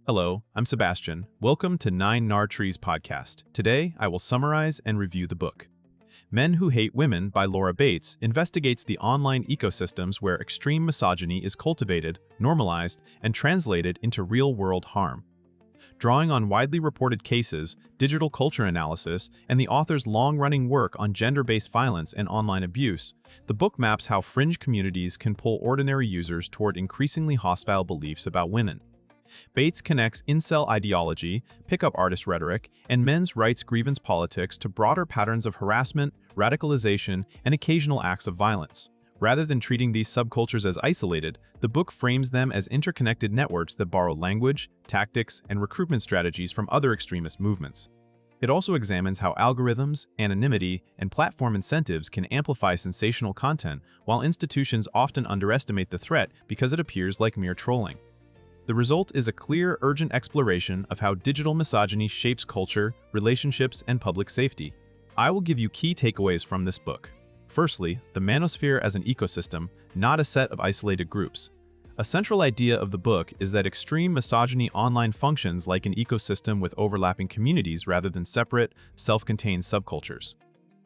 Hello, I'm Sebastian. Welcome to 9 Trees podcast. Today, I will summarize and review the book. Men Who Hate Women by Laura Bates investigates the online ecosystems where extreme misogyny is cultivated, normalized, and translated into real-world harm. Drawing on widely reported cases, digital culture analysis, and the author's long-running work on gender-based violence and online abuse, the book maps how fringe communities can pull ordinary users toward increasingly hostile beliefs about women. Bates connects incel ideology, pickup artist rhetoric, and men's rights grievance politics to broader patterns of harassment, radicalization, and occasional acts of violence. Rather than treating these subcultures as isolated, the book frames them as interconnected networks that borrow language, tactics, and recruitment strategies from other extremist movements. It also examines how algorithms, anonymity, and platform incentives can amplify sensational content, while institutions often underestimate the threat because it appears like mere trolling. The result is a clear, urgent exploration of how digital misogyny shapes culture, relationships, and public safety. I will give you key takeaways from this book. Firstly, the manosphere as an ecosystem, not a set of isolated groups. A central idea of the book is that extreme misogyny online functions like an ecosystem with overlapping communities rather than separate, self-contained subcultures.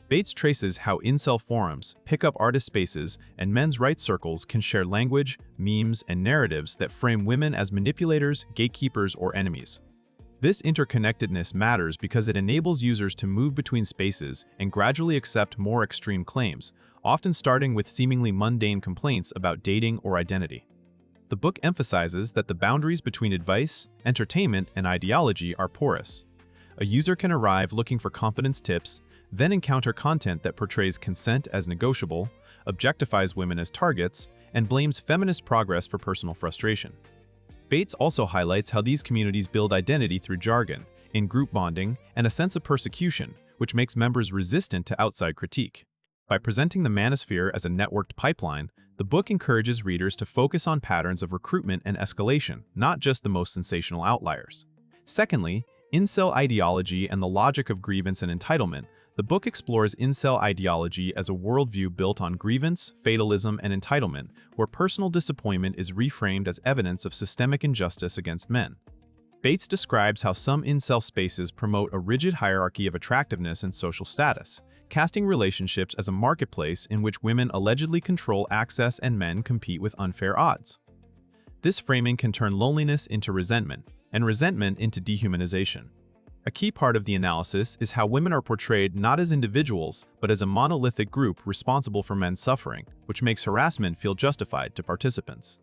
Bates traces how incel forums, pickup artist spaces, and men's rights circles can share language, memes, and narratives that frame women as manipulators, gatekeepers, or enemies. This interconnectedness matters because it enables users to move between spaces and gradually accept more extreme claims, often starting with seemingly mundane complaints about dating or identity. The book emphasizes that the boundaries between advice, entertainment, and ideology are porous. A user can arrive looking for confidence tips, then encounter content that portrays consent as negotiable, objectifies women as targets, and blames feminist progress for personal frustration. Bates also highlights how these communities build identity through jargon, in-group bonding, and a sense of persecution, which makes members resistant to outside critique. By presenting the manosphere as a networked pipeline, the book encourages readers to focus on patterns of recruitment and escalation, not just the most sensational outliers. Secondly, incel ideology and the logic of grievance and entitlement. The book explores incel ideology as a worldview built on grievance, fatalism, and entitlement, where personal disappointment is reframed as evidence of systemic injustice against men. Bates describes how some incel spaces promote a rigid hierarchy of attractiveness and social status, casting relationships as a marketplace in which women allegedly control access and men compete with unfair odds. This framing can turn loneliness into resentment, and resentment into dehumanization. A key part of the analysis is how women are portrayed not as individuals, but as a monolithic group responsible for men's suffering, which makes harassment feel justified to participants.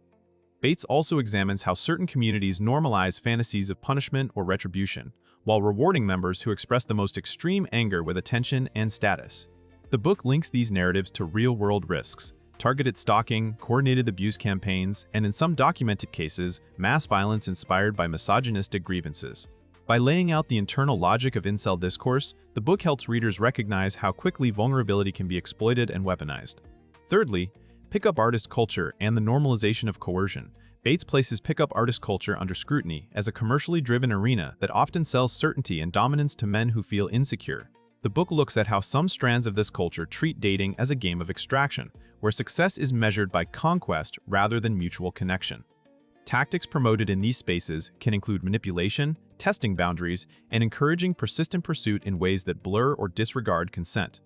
Bates also examines how certain communities normalize fantasies of punishment or retribution, while rewarding members who express the most extreme anger with attention and status. The book links these narratives to real-world risks, targeted stalking, coordinated abuse campaigns, and in some documented cases, mass violence inspired by misogynistic grievances. By laying out the internal logic of incel discourse, the book helps readers recognize how quickly vulnerability can be exploited and weaponized. Thirdly, pickup artist culture and the normalization of coercion. Bates places pickup artist culture under scrutiny as a commercially driven arena that often sells certainty and dominance to men who feel insecure. The book looks at how some strands of this culture treat dating as a game of extraction, where success is measured by conquest rather than mutual connection. Tactics promoted in these spaces can include manipulation, testing boundaries, and encouraging persistent pursuit in ways that blur or disregard consent.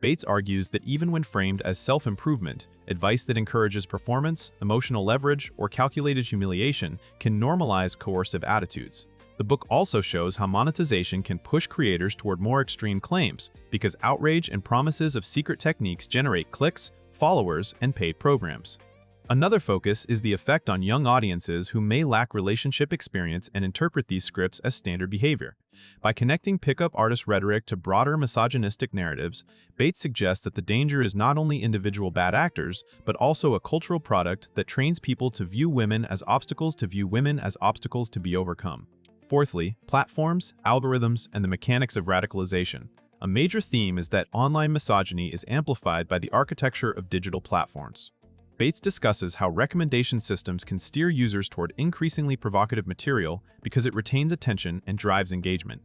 Bates argues that even when framed as self-improvement, advice that encourages performance, emotional leverage, or calculated humiliation can normalize coercive attitudes. The book also shows how monetization can push creators toward more extreme claims, because outrage and promises of secret techniques generate clicks, followers, and paid programs. Another focus is the effect on young audiences who may lack relationship experience and interpret these scripts as standard behavior. By connecting pickup artist rhetoric to broader misogynistic narratives, Bates suggests that the danger is not only individual bad actors, but also a cultural product that trains people to view women as obstacles to be overcome. Fourthly, platforms, algorithms, and the mechanics of radicalization. A major theme is that online misogyny is amplified by the architecture of digital platforms. Bates discusses how recommendation systems can steer users toward increasingly provocative material because it retains attention and drives engagement.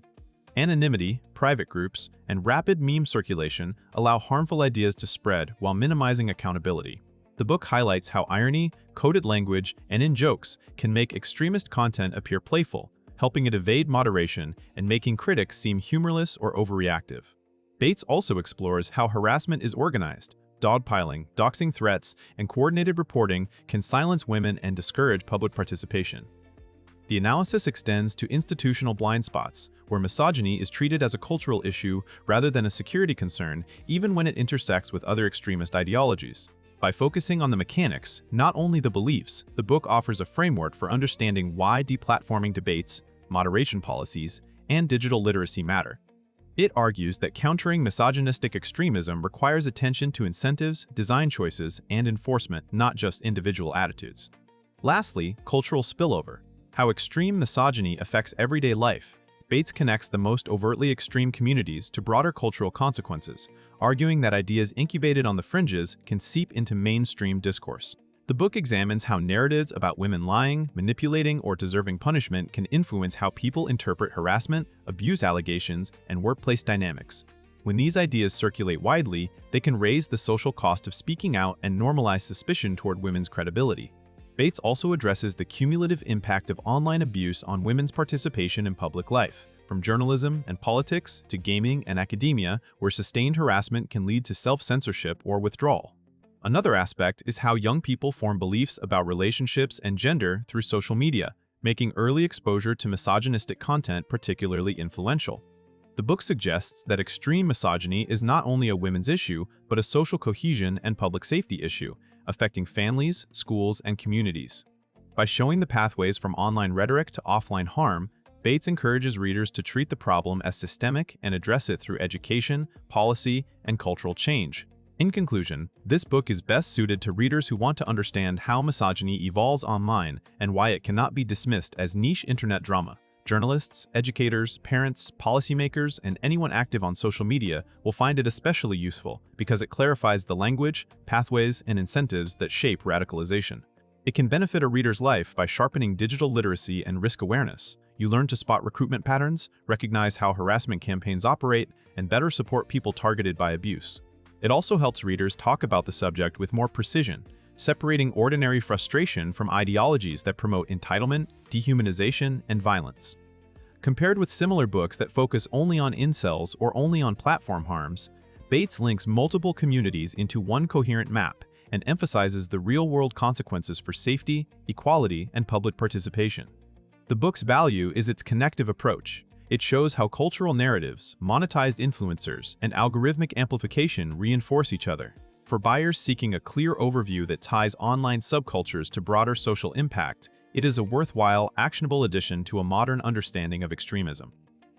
Anonymity, private groups, and rapid meme circulation allow harmful ideas to spread while minimizing accountability. The book highlights how irony, coded language, and in jokes can make extremist content appear playful, helping it evade moderation and making critics seem humorless or overreactive. Bates also explores how harassment is organized. Dogpiling, doxing threats, and coordinated reporting can silence women and discourage public participation. The analysis extends to institutional blind spots, where misogyny is treated as a cultural issue rather than a security concern, even when it intersects with other extremist ideologies. By focusing on the mechanics, not only the beliefs, the book offers a framework for understanding why deplatforming debates, moderation policies, and digital literacy matter. It argues that countering misogynistic extremism requires attention to incentives, design choices, and enforcement, not just individual attitudes. Lastly, cultural spillover. How extreme misogyny affects everyday life. Bates connects the most overtly extreme communities to broader cultural consequences, arguing that ideas incubated on the fringes can seep into mainstream discourse. The book examines how narratives about women lying, manipulating, or deserving punishment can influence how people interpret harassment, abuse allegations, and workplace dynamics. When these ideas circulate widely, they can raise the social cost of speaking out and normalize suspicion toward women's credibility. Bates also addresses the cumulative impact of online abuse on women's participation in public life, from journalism and politics to gaming and academia, where sustained harassment can lead to self-censorship or withdrawal. Another aspect is how young people form beliefs about relationships and gender through social media, making early exposure to misogynistic content particularly influential. The book suggests that extreme misogyny is not only a women's issue, but a social cohesion and public safety issue, affecting families, schools, and communities. By showing the pathways from online rhetoric to offline harm, Bates encourages readers to treat the problem as systemic and address it through education, policy, and cultural change. In conclusion, this book is best suited to readers who want to understand how misogyny evolves online and why it cannot be dismissed as niche internet drama. Journalists, educators, parents, policymakers, and anyone active on social media will find it especially useful because it clarifies the language, pathways, and incentives that shape radicalization. It can benefit a reader's life by sharpening digital literacy and risk awareness. You learn to spot recruitment patterns, recognize how harassment campaigns operate, and better support people targeted by abuse. It also helps readers talk about the subject with more precision, separating ordinary frustration from ideologies that promote entitlement, dehumanization, and violence. Compared with similar books that focus only on incels or only on platform harms, Bates links multiple communities into one coherent map and emphasizes the real-world consequences for safety, equality, and public participation. The book's value is its connective approach. It shows how cultural narratives, monetized influencers, and algorithmic amplification reinforce each other. For buyers seeking a clear overview that ties online subcultures to broader social impact, it is a worthwhile, actionable addition to a modern understanding of extremism.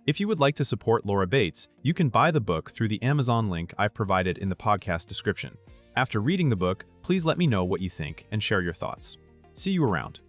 If you would like to support Laura Bates, you can buy the book through the Amazon link I've provided in the podcast description. After reading the book, please let me know what you think and share your thoughts. See you around.